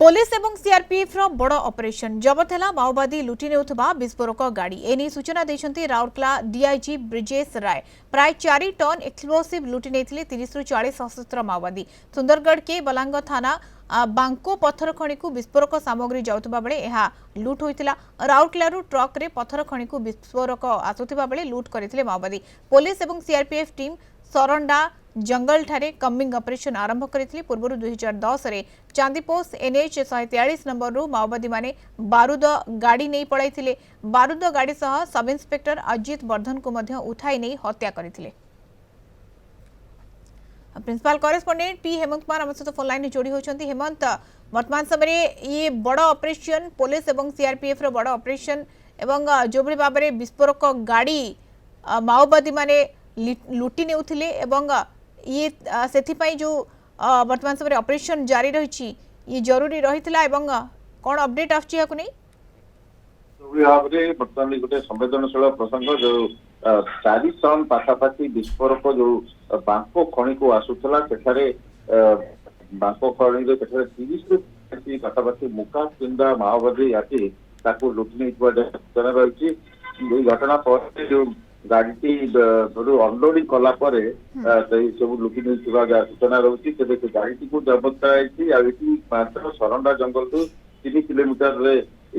Police एवं CRPF रो बड़ operation जबत है माओवादी लुटि नेउथबा विस्फोरक गाड़ी एनी सूचना देछंती राउरकेला डीआईजी ब्रिजेश राय। प्राय 4 टन एक्सप्लोसिव लुटि नेथिले 30 रु 40 सशस्त्र माओवादी सुंदरगढ़ के बलांग थाना बांको पत्थर खणी को विस्फोरक सामग्री जाउथबा बेले एहा लुट होइतिला। राउरकेलारू ट्रक रे पत्थर खणी को विस्फोरक आसुथिबा बेले लुट करथिले माओवादी। पुलिस एवं सीआरपीएफ टीम सरंडा जंगल ठारे कम्बिंग ऑपरेशन आरंभ करथिले। पूर्व 2010 रे चांदीपोस एनएच 143 नंबर रु माओवादी माने बारूद गाड़ी नहीं पड़ाइथिले। बारूद गाड़ी सह सब इंस्पेक्टर अजित वर्धन को मध्य उठाई नहीं हत्या करथिले। Principal correspondent P Hemant Kumar हम सहित फोन लाइन जोड़ी होचंती। हेमंत, वर्तमान समय ये बड़ ऑपरेशन पुलिस एवं सीआरपीएफ रो बड़ ऑपरेशन एवं जो बड़ी भाबरे विस्फोरक गाड़ी माओवादी माने लुटि नेउथिले एवं ये सेथिपाई जो वर्तमान समय ऑपरेशन जारी रही ये जरूरी रही एवं कौन अपडेट आछी याकु नै बर्तमान गोटे संवेदनशील प्रसंग जो 4 टन पाखापाखि विस्फोरक जो बांको खणी को आसुला बांको खणी 30 रु पाखापाखि मुका किंवा माओवादी आसी लुटि नहीं सूचना रही। घटना पर जो गाड़ी अनलोडिंग कलापर सब लुटि नहीं सूचना रही। तेज से गाड़ी को जबत कर सरंडा जंगल 3 किलोमीटर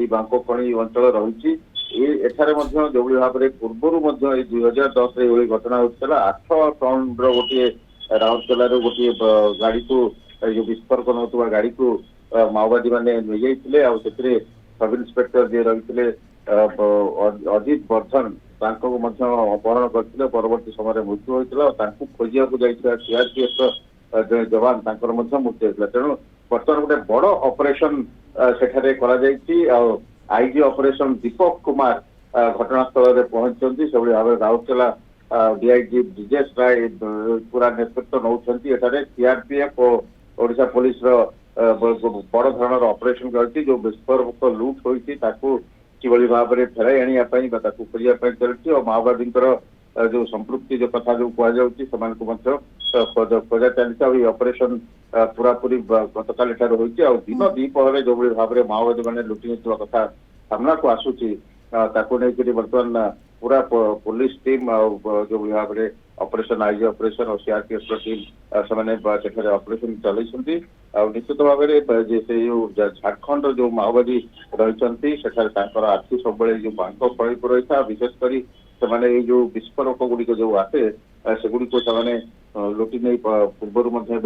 बांको खणी अंचल रही। जो भाव में पूर्व 2010 घटना होता 8 टन गोटे राउरकेला गोटे गाड़ी को जो विस्फोरक नौतुवा गाड़ी को माओवादी मैंने नहीं सब इन्स्पेक्टर जी रही अजित वर्धन अपहरण करते परवर्त समय मृत्यु होता खोजा सीआरपीएफ जवान मृत्यु होता। तेणु बर्तमान गोटे बड़ operation सेठारे IG operation Deepak Kumar घटनास्थल में पहुंचती से भाव में राउरकेला डीआईजी ब्रिजेश राय पूरा नेतृत्व नौकरी सीआरपीएफ और ओडिशा पुलिस बड़ धरण ऑपरेशन करती जो विस्फोरक लुट होती किभली भाव में फेराई आने चलती और माओवादी जो संपृक्ति जो कथा जो कहुच्छी खोजा चलती ऑपरेशन पूरा पूरी गतकाली होती दिन द्विपहर जो भाव में माओवादी मैंने लुटि नहीं कथा सामना को आसूची बर्तमान पूरा पुलिस टीम जो भाव में ऑपरेशन आईजी ऑपरेशन और सीआरपीएफ टीम से ऑपरेशन चलती निश्चित भाव में से झारखंड जो माओवादी रही आखि सब जो बांक फड़ी को रही था विशेषकर से जो विस्फोरक गुड़िक जो आसे सेगुड़ी लुटि नहीं पूर्व नजर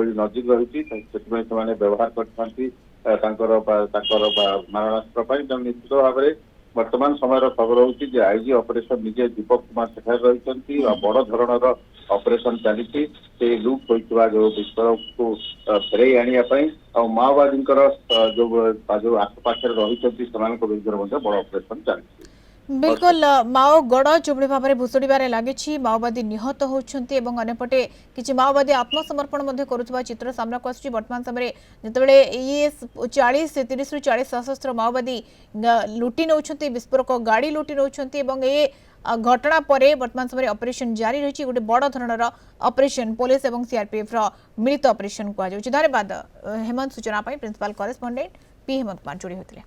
रही से व्यवहार करते मारणास्त्र निश्चित भाव में वर्तमान समय खबर होगी आईजी ऑपरेशन निजे दीपक कुमार सेठार रही बड़ धरण ऑपरेशन चली लुट होता जो विस्फोरक को फेरई आने माओवादी जो आखपाखे रही विरुद्ध बड़ ऑपरेशन चली। बिल्कुल माओ गड़ जो भाव में भुशुड़े लगी माओवादी निहत होती अंपटे किसी माओवादी आत्मसमर्पण करुवा चित्र सामना को आसुच्ची। वर्तमान समय जिते ये 30 रु 40 सशस्त्र माओवादी लुटि नौ विस्फोरक गाड़ी लुटि नौ ये घटना पर वर्तमान समय ऑपरेशन जारी रही गोटे बड़ धरणर ऑपरेशन पुलिस और सीआरपीएफ मिलित ऑपरेशन कहुच्छे। धन्यवाद हेमंत सूचना principal correspondent P Hemant Kumar जोड़ी होते।